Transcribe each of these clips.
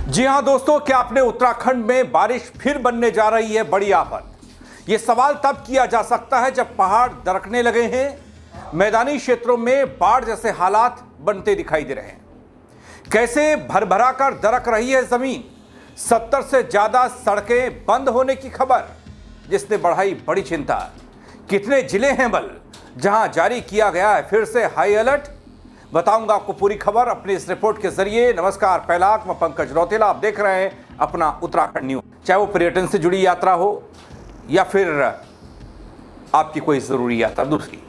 जी हां दोस्तों, क्या आपने उत्तराखंड में बारिश फिर बनने जा रही है बड़ी आफत? यह सवाल तब किया जा सकता है जब पहाड़ दरकने लगे हैं, मैदानी क्षेत्रों में बाढ़ जैसे हालात बनते दिखाई दे रहे हैं। कैसे भरभरा कर दरक रही है जमीन, 70 से ज्यादा सड़कें बंद होने की खबर जिसने बढ़ाई बड़ी चिंता। कितने जिले हैं बल जहां जारी किया गया है फिर से हाई अलर्ट, बताऊंगा आपको पूरी खबर अपनी इस रिपोर्ट के जरिए। नमस्कार, पहलाक, मैं पंकज रौतेला, आप देख रहे हैं अपना उत्तराखंड न्यूज। चाहे वो पर्यटन से जुड़ी यात्रा हो या फिर आपकी कोई जरूरी यात्रा दूसरी।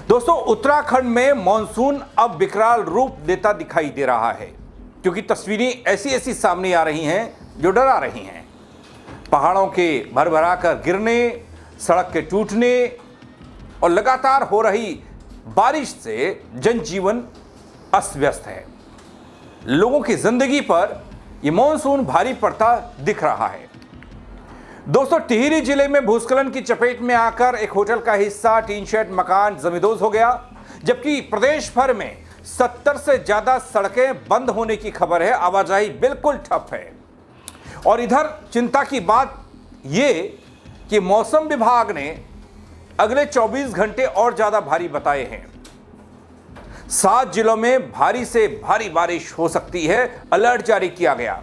दोस्तों, उत्तराखंड में मॉनसून अब विकराल रूप लेता दिखाई दे रहा है, क्योंकि तस्वीरें ऐसी ऐसी सामने आ रही हैं जो डरा रही हैं। पहाड़ों के भरभरा कर गिरने, सड़क के टूटने और लगातार हो रही बारिश से जनजीवन अस्त व्यस्त है। लोगों की जिंदगी पर यह मॉनसून भारी पड़ता दिख रहा है। दोस्तों, टिहरी जिले में भूस्खलन की चपेट में आकर एक होटल का हिस्सा, टीन शेड मकान जमींदोज हो गया, जबकि प्रदेश भर में 70 से ज्यादा सड़कें बंद होने की खबर है। आवाजाही बिल्कुल ठप है। और इधर चिंता की बात यह कि मौसम विभाग ने अगले 24 घंटे और ज्यादा भारी बताए हैं। 7 जिलों में भारी से भारी बारिश हो सकती है, अलर्ट जारी किया गया।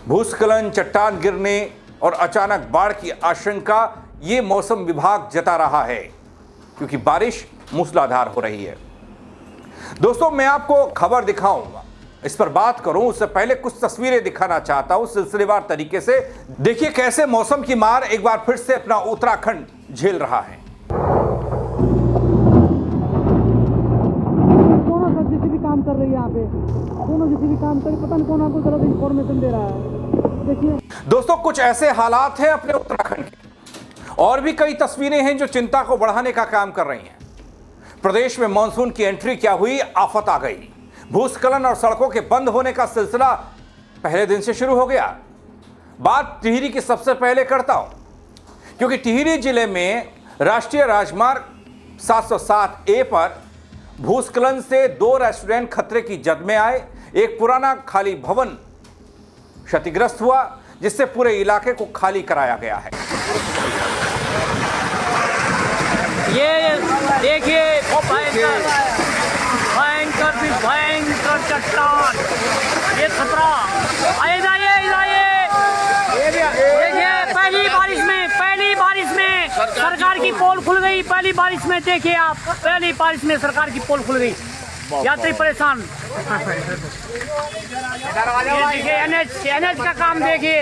भूस्खलन, चट्टान गिरने और अचानक बाढ़ की आशंका ये मौसम विभाग जता रहा है, क्योंकि बारिश मूसलाधार हो रही है। दोस्तों, मैं आपको खबर दिखाऊंगा, इस पर बात करूं उससे पहले कुछ तस्वीरें दिखाना चाहता हूं सिलसिलेवार तरीके से। देखिए कैसे मौसम की मार एक बार फिर से अपना उत्तराखंड झेल रहा है। दोनों सब जिसे भी काम कर रही है यहाँ पे, दोनों जिसे भी काम कर, पता नहीं कौन आपको गलत इन्फॉर्मेशन दे रहा है। देखिए दोस्तों, कुछ ऐसे हालात हैं अपने उत्तराखंड के। और भी कई तस्वीरें हैं जो चिंता को बढ़ाने का काम कर रही हैं। प्रदेश में मानसून की एंट्री क्या हुई, आफत आ गई। भूस्खलन और सड़कों के बंद होने का सिलसिला पहले दिन से शुरू हो गया। बात टिहरी की सबसे पहले करता हूं, क्योंकि टिहरी जिले में राष्ट्रीय राजमार्ग 707A पर भूस्खलन से 2 रेस्टोरेंट खतरे की जद में आए। एक पुराना खाली भवन क्षतिग्रस्त हुआ, जिससे पूरे इलाके को खाली कराया गया है। ये देखिए भयंकर चट्टान, ये खतरा। आइए देखिए, पहली बारिश में सरकार की पोल खुल गई। पहली बारिश में देखिए आप, पहली बारिश में सरकार की पोल खुल गई, यात्री परेशान। देखिए एनएच का काम देखिए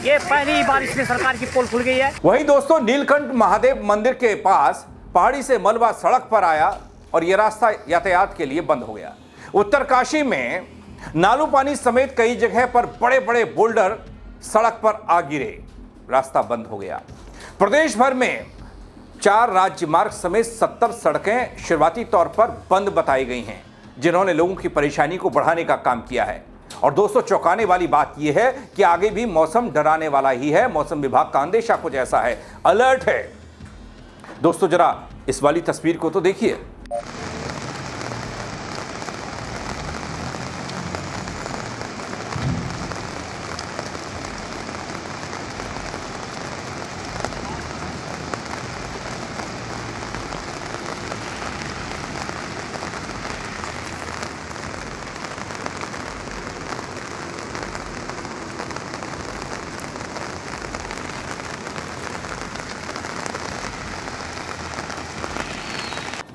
ये पहली बारिश में सरकार की पोल खुल गई है। वहीं दोस्तों, नीलकंठ महादेव मंदिर के पास पहाड़ी से मलबा सड़क पर आया और यह रास्ता यातायात के लिए बंद हो गया। उत्तरकाशी में नालू पानी समेत कई जगह पर बड़े बड़े बोल्डर सड़क पर आ गिरे, रास्ता बंद हो गया। प्रदेश भर में 4 राज्य मार्ग समेत 70 सड़कें शुरुआती तौर पर बंद बताई गई हैं, जिन्होंने लोगों की परेशानी को बढ़ाने का काम किया है। और दोस्तों, चौंकाने वाली बात यह है कि आगे भी मौसम डराने वाला ही है। मौसम विभाग का अंदेशा कुछ ऐसा है, अलर्ट है। दोस्तों, जरा इस वाली तस्वीर को तो देखिए।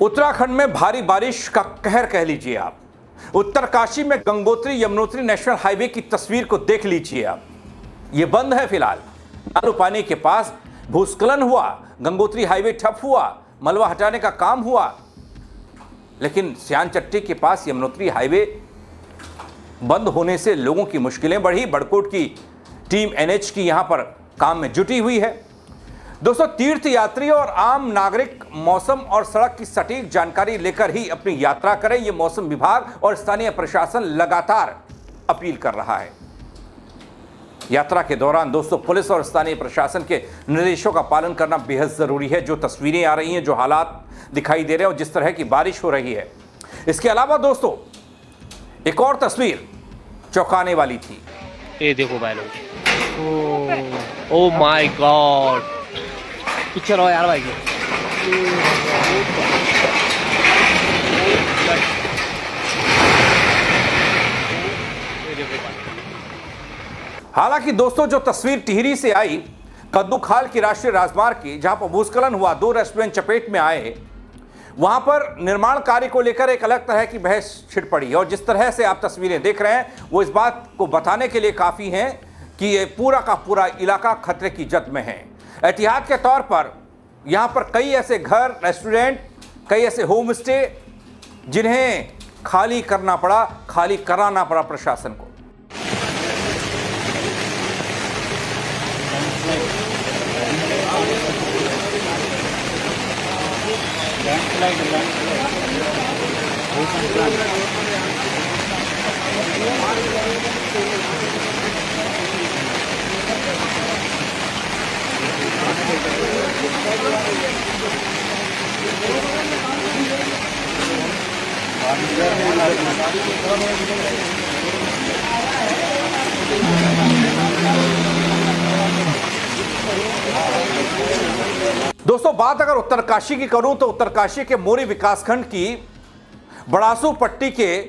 उत्तराखंड में भारी बारिश का कहर कह लीजिए आप। उत्तरकाशी में गंगोत्री यमुनोत्री नेशनल हाईवे की तस्वीर को देख लीजिए आप। ये बंद है फिलहाल। नालू पानी के पास भूस्खलन हुआ, गंगोत्री हाईवे ठप हुआ, मलबा हटाने का काम हुआ, लेकिन सियान चट्टी के पास यमुनोत्री हाईवे बंद होने से लोगों की मुश्किलें बढ़ी। बड़कोट की टीम एनएच की यहां पर काम में जुटी हुई है। दोस्तों, तीर्थ यात्री और आम नागरिक मौसम और सड़क की सटीक जानकारी लेकर ही अपनी यात्रा करें, यह मौसम विभाग और स्थानीय प्रशासन लगातार अपील कर रहा है। यात्रा के दौरान दोस्तों पुलिस और स्थानीय प्रशासन के निर्देशों का पालन करना बेहद जरूरी है। जो तस्वीरें आ रही हैं, जो हालात दिखाई दे रहे हैं और जिस तरह की बारिश हो रही है, इसके अलावा दोस्तों एक और तस्वीर चौंकाने वाली थी। ये देखो भाई लोग, ओ माय गॉड, पिक्चर हो यार भाई की। हालांकि दोस्तों, जो तस्वीर टिहरी से आई कद्दूखाल की राष्ट्रीय राजमार्ग की, जहां पर भूस्खलन हुआ, 2 रेस्टोरेंट चपेट में आए, वहां पर निर्माण कार्य को लेकर एक अलग तरह की बहस छिड़ पड़ी। और जिस तरह से आप तस्वीरें देख रहे हैं वो इस बात को बताने के लिए काफी हैं कि ये पूरा का पूरा इलाका खतरे की जद में है। एहतियात के तौर पर यहां पर कई ऐसे घर, रेस्टोरेंट, कई ऐसे होम स्टे जिन्हें खाली कराना पड़ा प्रशासन को। दोस्तों, बात अगर उत्तरकाशी की करूं तो उत्तरकाशी के मोरी विकासखंड की बड़ासू पट्टी के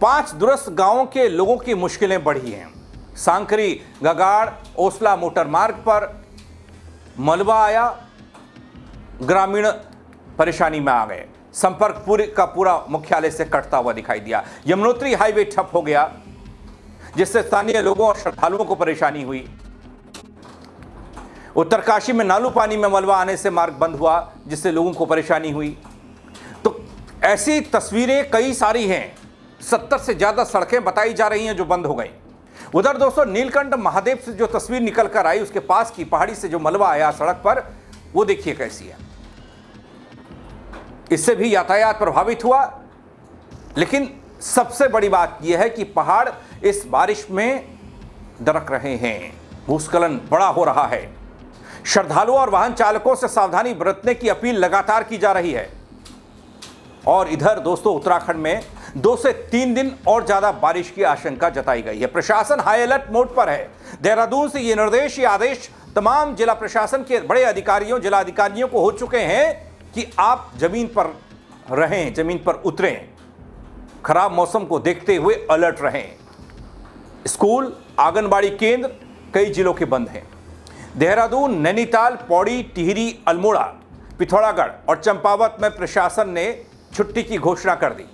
5 दूरस्थ गांवों के लोगों की मुश्किलें बढ़ी हैं। सांकरी गगाड़ ओसला मोटर मार्ग पर मलबा आया, ग्रामीण परेशानी में आ गए। संपर्क पूरा मुख्यालय से कटता हुआ दिखाई दिया। यमुनोत्री हाईवे ठप हो गया, जिससे स्थानीय लोगों और श्रद्धालुओं को परेशानी हुई। उत्तरकाशी में नालू पानी में मलबा आने से मार्ग बंद हुआ, जिससे लोगों को परेशानी हुई। तो ऐसी तस्वीरें कई सारी हैं। 70 से ज्यादा सड़कें बताई जा रही हैं जो बंद हो गई। उधर दोस्तों, नीलकंठ महादेव से जो तस्वीर निकल कर आई, उसके पास की पहाड़ी से जो मलबा आया सड़क पर, वो देखिए कैसी है। इससे भी यातायात प्रभावित हुआ। लेकिन सबसे बड़ी बात यह है कि पहाड़ इस बारिश में दरक रहे हैं, भूस्खलन बड़ा हो रहा है। श्रद्धालुओं और वाहन चालकों से सावधानी बरतने की अपील लगातार की जा रही है। और इधर दोस्तों, उत्तराखंड में 2 से 3 दिन और ज्यादा बारिश की आशंका जताई गई है। प्रशासन हाई अलर्ट मोड पर है। देहरादून से ये निर्देश, ये आदेश तमाम जिला प्रशासन के बड़े अधिकारियों, जिला अधिकारियों को हो चुके हैं कि आप जमीन पर रहें, जमीन पर उतरें, खराब मौसम को देखते हुए अलर्ट रहें। स्कूल, आंगनबाड़ी केंद्र कई जिलों के बंद हैं। देहरादून, नैनीताल, पौड़ी, टिहरी, अल्मोड़ा, पिथौरागढ़ और चंपावत में प्रशासन ने छुट्टी की घोषणा कर दी।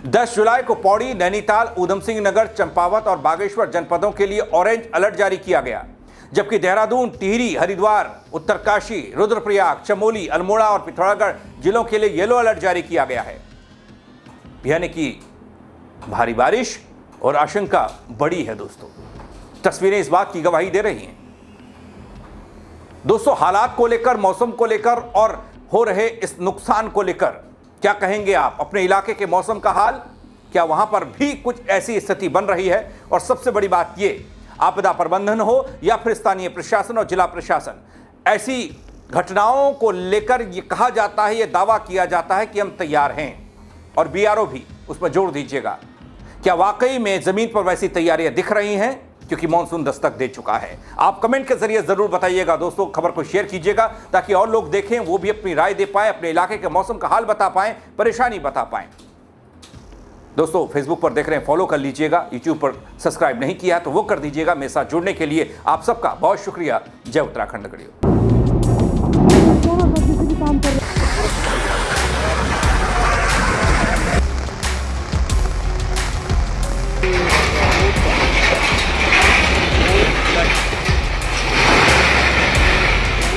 10 जुलाई को पौड़ी, नैनीताल, ऊधम सिंह नगर, चंपावत और बागेश्वर जनपदों के लिए ऑरेंज अलर्ट जारी किया गया, जबकि देहरादून, टिहरी, हरिद्वार, उत्तरकाशी, रुद्रप्रयाग, चमोली, अल्मोड़ा और पिथौरागढ़ जिलों के लिए येलो अलर्ट जारी किया गया है। यानी कि भारी बारिश और आशंका बड़ी है। दोस्तों, तस्वीरें इस बात की गवाही दे रही हैं। दोस्तों, हालात को लेकर, मौसम को लेकर और हो रहे इस नुकसान को लेकर क्या कहेंगे आप? अपने इलाके के मौसम का हाल, क्या वहां पर भी कुछ ऐसी स्थिति बन रही है? और सबसे बड़ी बात ये, आपदा प्रबंधन हो या फिर स्थानीय प्रशासन और जिला प्रशासन, ऐसी घटनाओं को लेकर ये कहा जाता है, ये दावा किया जाता है कि हम तैयार हैं। और बीआरओ भी उस पर जोर दीजिएगा, क्या वाकई में जमीन पर वैसी तैयारियां दिख रही हैं? क्योंकि मानसून दस्तक दे चुका है। आप कमेंट के जरिए जरूर बताइएगा। दोस्तों, खबर को शेयर कीजिएगा ताकि और लोग देखें, वो भी अपनी राय दे पाए, अपने इलाके के मौसम का हाल बता पाएं, परेशानी बता पाएं। दोस्तों, फेसबुक पर देख रहे हैं, फॉलो कर लीजिएगा। यूट्यूब पर सब्सक्राइब नहीं किया तो वो कर दीजिएगा। मेरे साथ जुड़ने के लिए आप सबका बहुत शुक्रिया। जय उत्तराखंड।